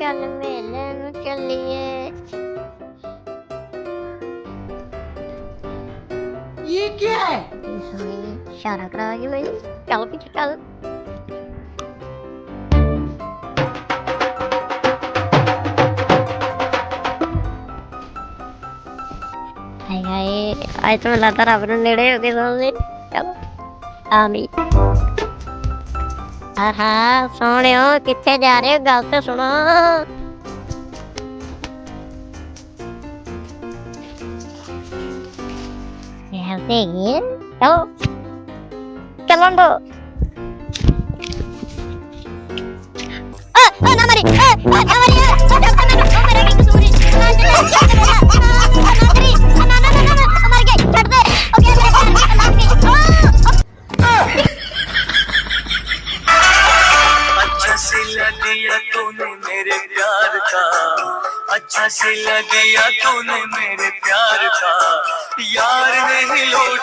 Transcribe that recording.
चल मेले में चलिए। ये क्या है? इशारा करा कि भाई चल पीछे चल। हाय हाय आज तो लगता रब नूं नेड़े हो गए सामने। चलो आमी। हाँ सोनियो किथे जा रहे हो गल तो सुनो। चलो चलो दो। ना मरी ना मरी मेरा की कसूर है ना मर गई छੱਡ दे ओके मेरे पैर में लग गई। अच्छा सिला दिया तूने मेरे प्यार का, अच्छा सिला दिया तूने मेरे प्यार का, यार नहीं लौट